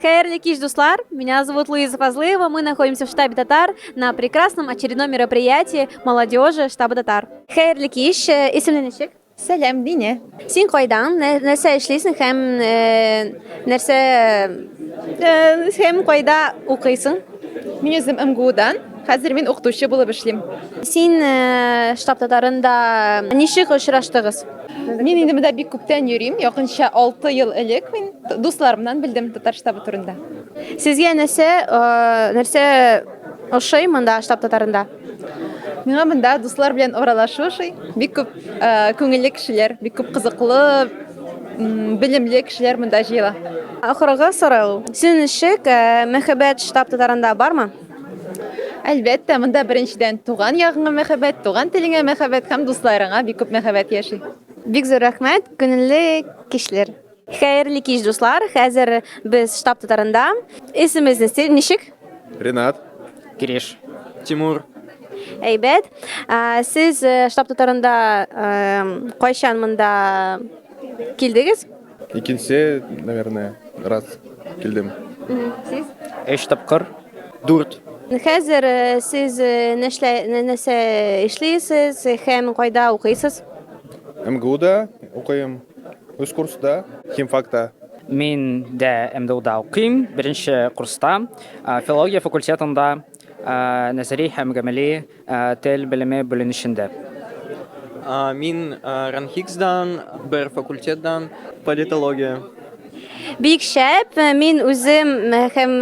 Хайрли киш, дуслар, меня зовут Луиза Фазлыева, мы находимся в штабе Татар на прекрасном очередном мероприятии молодежи штаба Татар. Хайрли киш, исемле ничек? Сәлем, Дине. Син кайдан, нәрсә эшлисең һәм кайда укыйсың? Мин үзем МГУдан. Хәзер мин укытучы булып эшлим. Син штаб Татарында ничек очраштыгыз? Мин инде монда бик күптән йөрим. Якынча 6 ел элек мин дусларымнан белдем Татар штабы турында. Сезгә нәрсә ошый монда штаб Татарында? Миңа монда дуслар белән аралашу ошый. Бик күп күңелле кешеләр, бик күп кызыклы, белемле кешеләр монда җыела. Ахыргы сорау. Син ничек мәхәббәт штаб Татарында бармы? Әлбәттә, монда беренчедән туган ягыңа мәхәббәт, туган телеңә мәхәббәт һәм дусларыңа бик күп мәхәббәт яши. Бик зур рәхмәт, күңелле кешеләр. Хәерле кич, дуслар. Хәзер без штаб Татарында. Исемегез ничек? Ренат. Кириш. Тимур. Әйбәт. Сез штаб Татарында кайчан монда килдегез? Икенче, наверное, раз килдем. Сез? 3 тапкыр. 4. Хәзер сез нәрсә эшлисез һәм кайда укыйсыз? МГУда укыйм. Үз курста, химфакта. Мин дә МДУда укыйм, беренче курста, филология факультетында, назари һәм гамәли тел белеме бүленешендә. Мин Ранхиксдан, бер факультеттан, политология. Бик шәп. Мин үзем һәм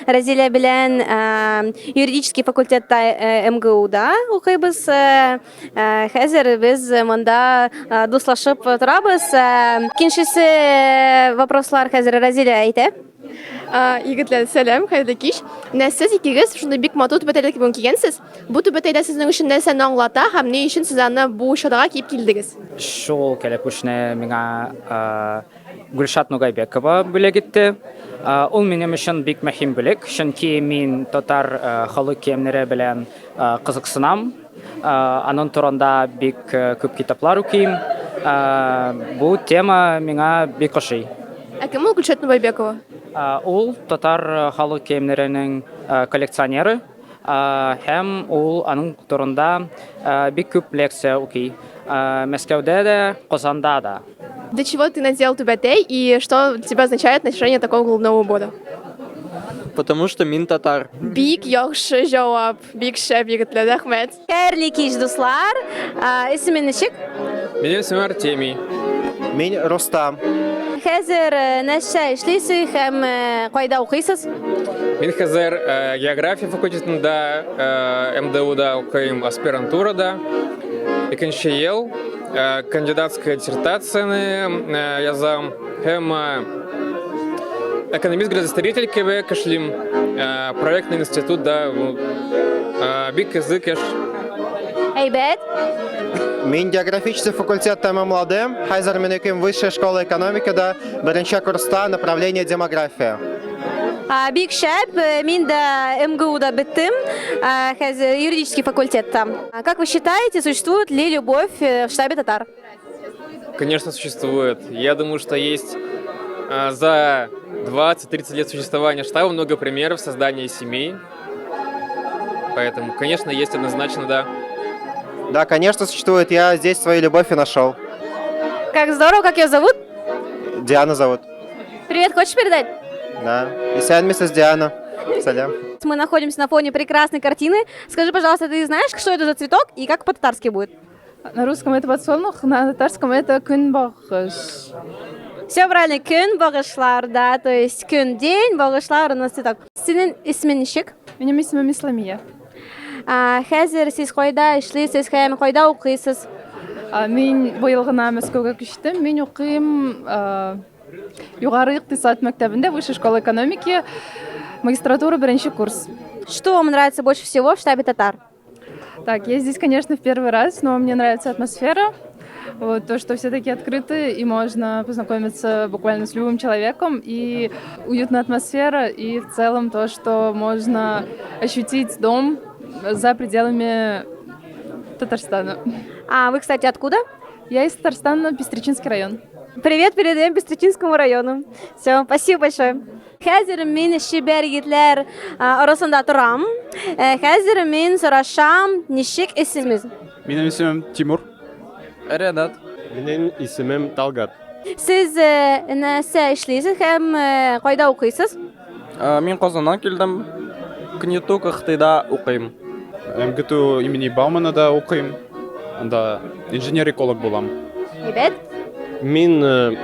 Разилә белән юридический факультетта МГУда укыйбыз. Хәзер без монда дуслашып торабыз. Икенчесе вопрослар хәзер Разилә әйтә. Егетләр, сәлам, хәерле кич. Сез икегез шундый бик матур түбәтәйләр кибен кигәнсез. Бу түбәтәйдә сезнең өчен нәрсәне аңлата һәм ни өчен сез аны бу чарага киеп килдегез? Шул кәләпүшне миңа Гөлшат Нугайбекова бүләк итте. Ул минем өчен бик мөһим бүләк, чөнки мин татар халык киемнәре белән кызыксынам. Аның турында бик күп китаплар укыйм. Бу тема миңа бик ошый. Кем ул Гөлшат Нугайбекова? Ул татар халык киемнәренең коллекционеры һәм ул аның турында бик күп лекция укый. Мәскәүдә дә, Казанда да. Для чего ты надел түбәтәй и что для тебя означает ношение такого головного убора? Потому что мин татар. Бик яхшы җавап, бик шәп, егетләр, рәхмәт. Хәерле кич, дуслар. Исемең ничек? Минем исемем Артемий. Мин Рустам. Хәзер нәрсә эшлисез һәм кайда укыйсыз? Мин хәзер география факультетында МДУда укыйм, аспирантурада. Икенче ел кандидатская диссертацияны язам һәм экономист градостроитель кебек эшлим, проектный институтда бик язык эш. Әйбәт. Мин географический факультет тәмамладым. Хәзер мин укыйм высшая школа экономикада, беренче курста, направление демография. Бик шәп. Мин дә МГУда беттем. Хәзер юридический факультетта. Как вы считаете, существует ли любовь в штабе Татар? Конечно, существует. Я думаю, что есть за 20-30 лет существования штаба много примеров создания семей. Поэтому, конечно, есть однозначно, да. Да, конечно, существует. Я здесь свою любовь и нашел. Как здорово, как ее зовут? Диана зовут. Привет, хочешь передать? Да. Исян, миссис Диана. Салям. Мы находимся на фоне прекрасной картины. Скажи, пожалуйста, ты знаешь, что это за цветок и как по-татарски будет? На русском это подсолнух, на татарском это көнбагыш. Все правильно, күн багышлар, да, то есть күн день, багышлар у нас цветок. Синең исемең ничек? Минем исемем Исламия. Хәзер сез кайда эшлисез һәм кайда укыйсыз? Мин быел гына Мәскәүгә күчтем. Мин укыйм югары икътисад мәктәбендә, высшая школа экономики, магистратура беренче курс. Что вам нравится больше всего в штабе Татар? Так, я здесь, конечно, в первый раз, но мне нравится атмосфера. Вот, то, что все такие открыты, и можно познакомиться буквально с любым человеком, и уютная атмосфера, и в целом то, что можно ощутить дом за пределами Татарстана. Вы, кстати, откуда? Я из Татарстана, Пестричинский район. Привет передаем Бестричинскому району. Все, спасибо большое. Хәзер мин шибәр егетләр арасында торам. Хәзер мин сорашам, ничек исемез? Минем исемем Тимур. Ренат. Минем исемем Талгат. Сез нәрсә эшлисез һәм кайда укыйсыз? Мин Казаннан килдем. КНИТУ КХТда укыйм. МГТУ имени Баумана укыйм. Анда инженер-эколог булам. Ребят, Мин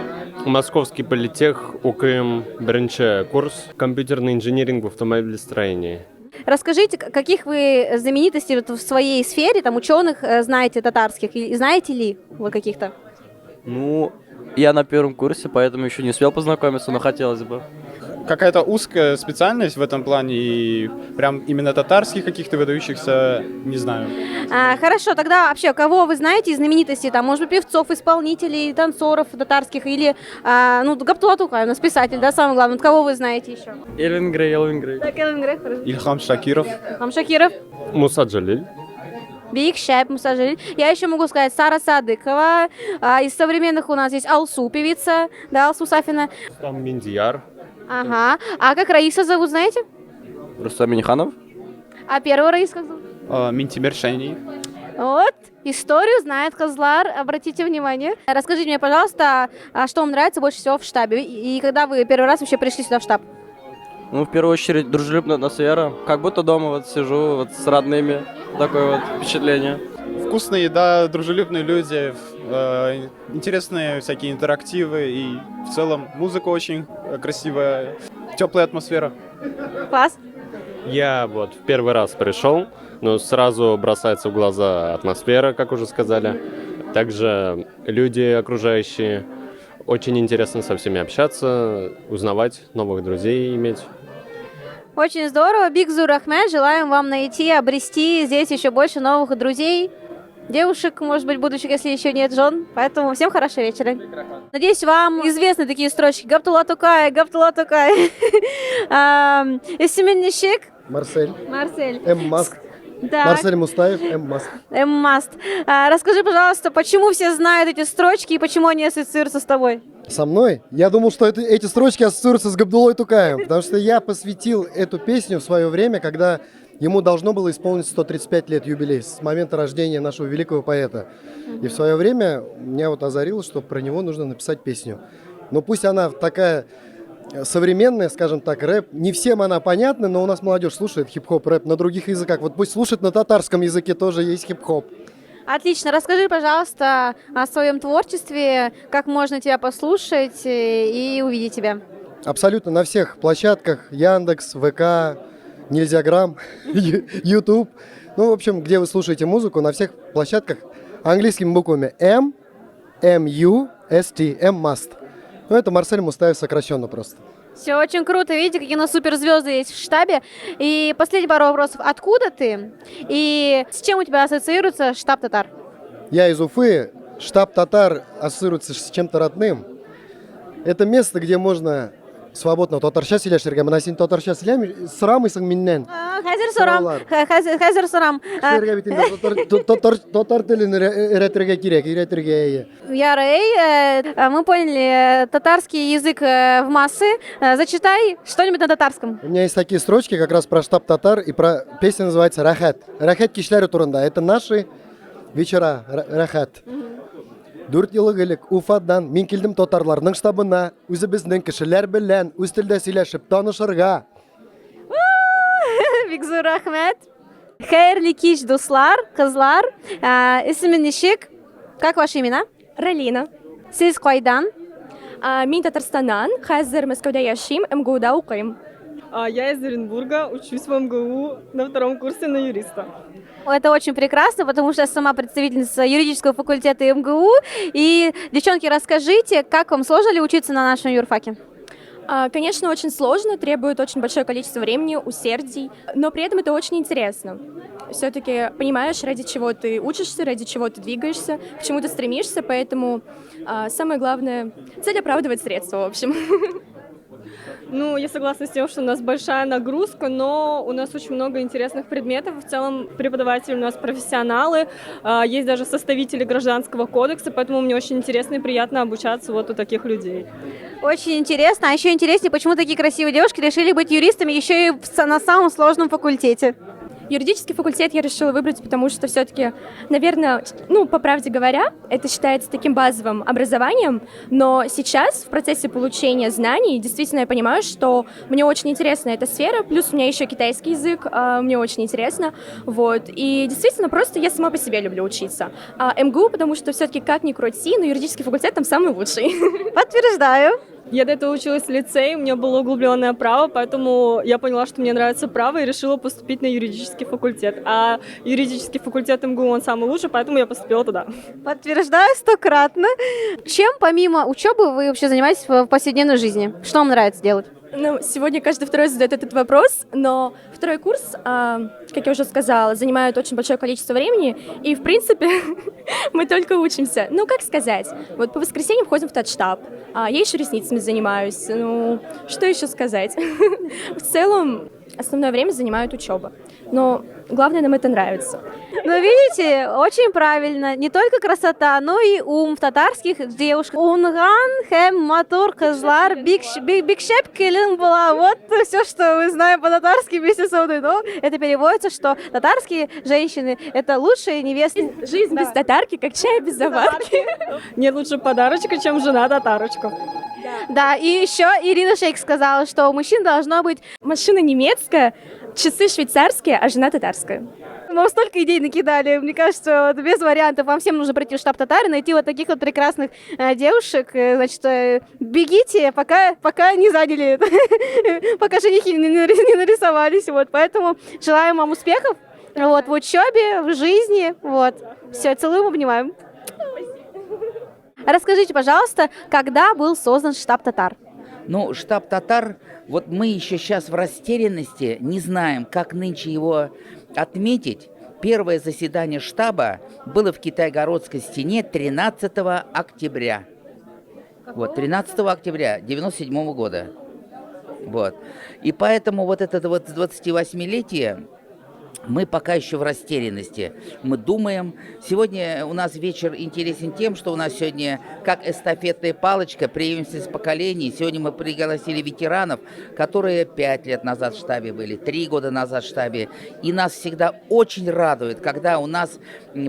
Московский политех укыйм беренче курс компьютерный инжиниринг в автомобилестроении. расскажите, каких вы знаменитостей вот в своей сфере, там ученых знаете татарских, и знаете ли вы каких-то? Ну, я на первом курсе, поэтому еще не успел познакомиться, но хотелось бы. Какая-то узкая специальность в этом плане, и прям именно татарских каких-то выдающихся не знаю. Хорошо, тогда вообще, кого вы знаете из знаменитостей, там, может быть, певцов, исполнителей, танцоров татарских, или, ну, Габдулла Тукай, у нас писатель, да, самое главное, вот кого вы знаете еще? Элвин Грей. Так, Элвин Грей, хорошо. Ильхам Шакиров. Хам Шакиров, Муса Джалиль. Биг Шэп, Муса Джалиль. Я еще могу сказать Сара Садыкова. Из современных у нас есть Алсу, певица, да, Алсу Сафина. Там Миндияр. Ага. А как Раиса зовут, знаете? Рустам Миниханов. А первого Раиса как зовут? Минтимер Шайни. Вот, историю знает Козлар, обратите внимание. Расскажите мне, пожалуйста, что вам нравится больше всего в штабе? И когда вы первый раз вообще пришли сюда в штаб? Ну, в первую очередь, дружелюбная атмосфера. Как будто дома вот сижу вот с родными. Такое вот впечатление. Вкусная еда, дружелюбные люди, интересные всякие интерактивы и в целом музыка очень красивая, теплая атмосфера. Класс. Я вот в первый раз пришел, но сразу бросается в глаза атмосфера, как уже сказали. Также люди окружающие. Очень интересно со всеми общаться, узнавать новых друзей иметь. Очень здорово. Бигзур Ахмед, желаем вам найти, обрести здесь еще больше новых друзей, девушек, может быть, будущих, если еще нет жен. Поэтому всем хорошего вечера. Надеюсь, вам известны такие строчки. Габдулла Тукай, Габдулла Тукай. Исеменнишек. Марсель. Марсель. М. Маск. Так. Марсель Мустаев, М. Маск. Маст. Расскажи, пожалуйста, почему все знают эти строчки и почему они ассоциируются с тобой? Со мной? Я думал, что эти строчки ассоциируются с Габдуллой Тукаем, потому что я посвятил эту песню в свое время, когда ему должно было исполниться 135 лет юбилей с момента рождения нашего великого поэта. И в свое время меня вот озарило, что про него нужно написать песню. Но пусть она такая современная, скажем так, рэп, не всем она понятна, но у нас молодежь слушает хип-хоп, рэп на других языках. Вот пусть слушает на татарском языке, тоже есть хип-хоп. Отлично. Расскажи, пожалуйста, о своем творчестве, как можно тебя послушать и увидеть тебя. Абсолютно на всех площадках: Яндекс, ВК, Нельзяграм, YouTube. Ну, в общем, где вы слушаете музыку, на всех площадках английскими буквами M, M-U-S-T, M-Must. Ну, это Марсель Мустаев сокращенно просто. Все очень круто. Видите, какие у нас суперзвезды есть в штабе. И последний пару вопросов. Откуда ты? И с чем у тебя ассоциируется штаб татар? Я из Уфы. Штаб татар ассоциируется с чем-то родным. Это место, где можно свободно татарша сөйләшергә. Менә син татарша сөйләмиш, сорамыйсың миннән. Хәзер сорам. Хәзер сорам. Кешеләргә бит инде татар телен өйрәтергә кирәк, өйрәтергә. Ярый, мы поняли татарский язык в массы. Зачитай что-нибудь на татарском. У меня есть такие строчки как раз про штаб татар, и про песня называется «Рахат». «Рахат» кишләре турында. Это наши вечера. «Рахат». 4 еллык элек Уфадан мин килдем татарларның штабына, үзебезнең кешеләр белән үз телдә сөйләшеп танышырга. Бигзур Ахмед. Хәерле кич, дуслар, кызлар. Исемең ничек? Как ваши имена? Ралина. Сез кайдан? Мин Татарстаннан, хәзер Мәскәүдә яшим, МГУда укыйм. Я из Оренбурга, учусь в МГУ на 2 курсе на юриста. Это очень прекрасно, потому что я сама представительница юридического факультета МГУ. И, девчонки, расскажите, как вам сложно ли учиться на нашем юрфаке? Конечно, очень сложно, требует очень большое количество времени, усердий, но при этом это очень интересно. Все-таки понимаешь, ради чего ты учишься, ради чего ты двигаешься, к чему ты стремишься, поэтому самое главное — цель оправдывает средства, в общем. Ну, я согласна с тем, что у нас большая нагрузка, но у нас очень много интересных предметов. В целом преподаватели у нас профессионалы, есть даже составители гражданского кодекса, поэтому мне очень интересно и приятно обучаться вот у таких людей. Очень интересно. А еще интереснее, почему такие красивые девушки решили быть юристами еще и на самом сложном факультете. Юридический факультет я решила выбрать, потому что все-таки, наверное, ну, по правде говоря, это считается таким базовым образованием, но сейчас в процессе получения знаний действительно я понимаю, что мне очень интересна эта сфера, плюс у меня еще китайский язык, мне очень интересно, вот, и действительно просто я сама по себе люблю учиться. А МГУ, потому что все-таки как ни крути, но юридический факультет там самый лучший. Подтверждаю. Я до этого училась в лицее, у меня было углубленное право, поэтому я поняла, что мне нравится право и решила поступить на юридический факультет. А юридический факультет МГУ, он самый лучший, поэтому я поступила туда. Подтверждаю 100-кратно. Чем помимо учебы вы вообще занимаетесь в повседневной жизни? Что вам нравится делать? Ну, сегодня каждый второй задает этот вопрос, но второй курс, как я уже сказала, занимает очень большое количество времени, и, в принципе, мы только учимся. Ну, как сказать, вот по воскресеньям ходим в татштаб, я еще ресницами занимаюсь, ну, что еще сказать? В целом, основное время занимает учеба, но главное, нам это нравится. Ну, видите, очень правильно. Не только красота, но и ум в татарских девушках. Унган, хэм, матур, кызлар, бикшеп, келин была. Вот все, что мы знаем по-татарски вместе со мной. Но это переводится, что татарские женщины — это лучшие невесты. Жизнь без татарки, как чай без заварки. Нет лучше подарочка, чем жена татарочка. Да, и еще Ирина Шейк сказала, что у мужчин должно быть... Машина немецкая, часы швейцарские, а жена татарская. Вам столько идей накидали, мне кажется, вот без вариантов. Вам всем нужно прийти в штаб Татары, найти вот таких вот прекрасных девушек. Значит, бегите, пока не заняли, пока женихи не нарисовались. Вот, поэтому желаем вам успехов вот, в учебе, в жизни. Вот. Все, целуем, обнимаем. Расскажите, пожалуйста, когда был создан штаб Татар? Ну, штаб Татар, вот мы еще сейчас в растерянности, не знаем, как нынче его отметить. Первое заседание штаба было в Китай-Городской стене 13 октября. Вот, 13 октября 1997 года. Вот. И поэтому вот это вот 28-летие мы пока еще в растерянности. Мы думаем. Сегодня у нас вечер интересен тем, что у нас сегодня, как эстафетная палочка, преемственность поколений. Сегодня мы пригласили ветеранов, которые 5 лет назад в штабе были, 3 года назад в штабе. И нас всегда очень радует, когда у нас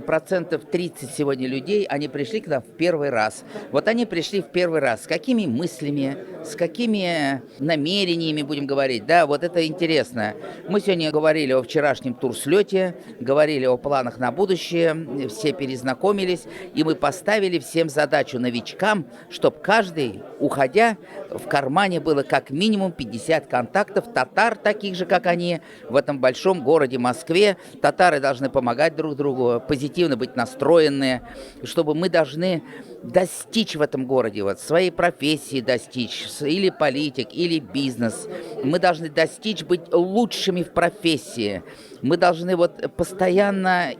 процентов 30 сегодня людей, они пришли к нам в первый раз. Вот они пришли в первый раз. С какими мыслями, с какими намерениями, будем говорить, да, вот это интересно. Мы сегодня говорили о вчерашнем турслете, говорили о планах на будущее, все перезнакомились, и мы поставили всем задачу новичкам, чтобы каждый, уходя, в кармане было как минимум 50 контактов татар, таких же, как они, в этом большом городе Москве. Татары должны помогать друг другу, позитивно быть настроенные, чтобы мы должны достичь в этом городе, вот, своей профессии достичь, или политик, или бизнес. Мы должны достичь быть лучшими в профессии. Мы должны вот постоянно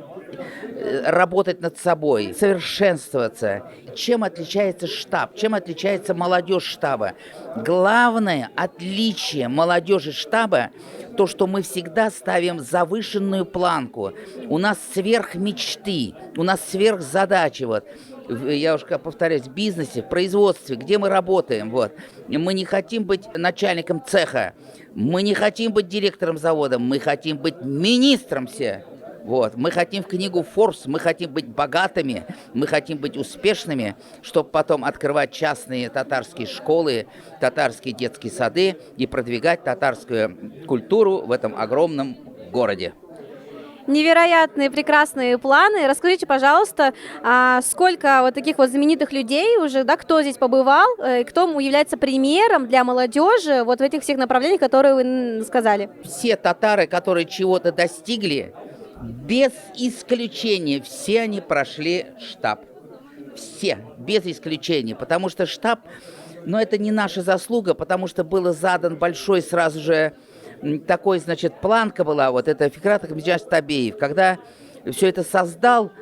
работать над собой, совершенствоваться. Чем отличается штаб? Чем отличается молодежь штаба? Главное отличие молодежи штаба — то, что мы всегда ставим завышенную планку. У нас сверхмечты, у нас сверхзадачи. Вот. Я уж повторяюсь, в бизнесе, в производстве, где мы работаем. Вот. Мы не хотим быть начальником цеха, мы не хотим быть директором завода, мы хотим быть министром все. Вот. Мы хотим в книгу Forbes, мы хотим быть богатыми, мы хотим быть успешными, чтобы потом открывать частные татарские школы, татарские детские сады и продвигать татарскую культуру в этом огромном городе. Невероятные, прекрасные планы. Расскажите, пожалуйста, сколько вот таких вот знаменитых людей уже, да, кто здесь побывал, кто является примером для молодежи вот в этих всех направлениях, которые вы сказали? Все татары, которые чего-то достигли, без исключения, все они прошли штаб. Все, без исключения. Потому что штаб, но это не наша заслуга, потому что был задан большой сразу же такой, значит, планка была, вот это Фикрат Ахмеджан Табеев, когда все это создал,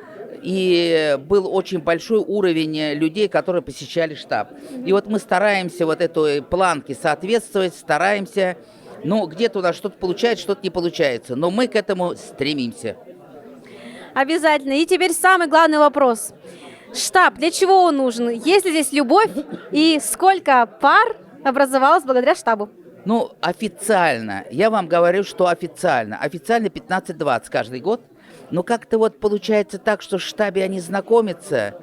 и был очень большой уровень людей, которые посещали штаб. И вот мы стараемся вот этой планке соответствовать, стараемся. Ну, где-то у нас что-то получается, что-то не получается, но мы к этому стремимся. Обязательно. И теперь самый главный вопрос. Штаб, для чего он нужен? Есть ли здесь любовь? И сколько пар образовалось благодаря штабу? Ну, официально, я вам говорю, что официально 15-20 каждый год, но как-то вот получается так, что в штабе они знакомятся,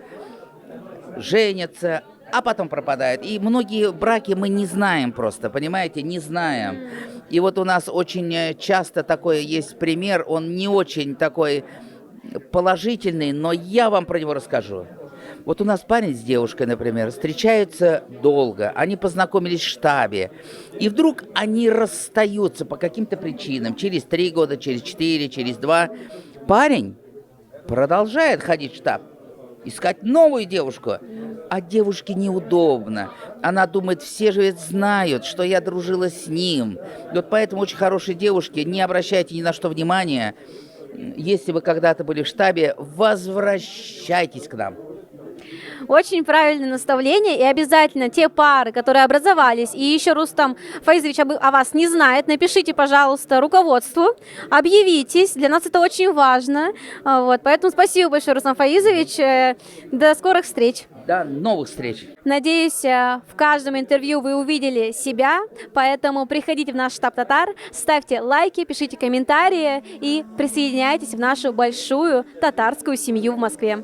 женятся, а потом пропадают. И многие браки мы не знаем просто, понимаете, не знаем. И вот у нас очень часто такой есть пример, он не очень такой положительный, но я вам про него расскажу. Вот у нас парень с девушкой, например, встречаются долго, они познакомились в штабе, и вдруг они расстаются по каким-то причинам, через 3 года, через 4, через 2. Парень продолжает ходить в штаб, искать новую девушку, а девушке неудобно. Она думает, все же ведь знают, что я дружила с ним. Вот поэтому очень хорошие девушки, не обращайте ни на что внимания. Если вы когда-то были в штабе, возвращайтесь к нам. Очень правильное наставление, и обязательно те пары, которые образовались, и еще Рустам Фаизович о вас не знает, напишите, пожалуйста, руководству, объявитесь, для нас это очень важно. Вот, поэтому спасибо большое, Рустам Фаизович, до скорых встреч. До новых встреч. Надеюсь, в каждом интервью вы увидели себя, поэтому приходите в наш штаб татар, ставьте лайки, пишите комментарии и присоединяйтесь в нашу большую татарскую семью в Москве.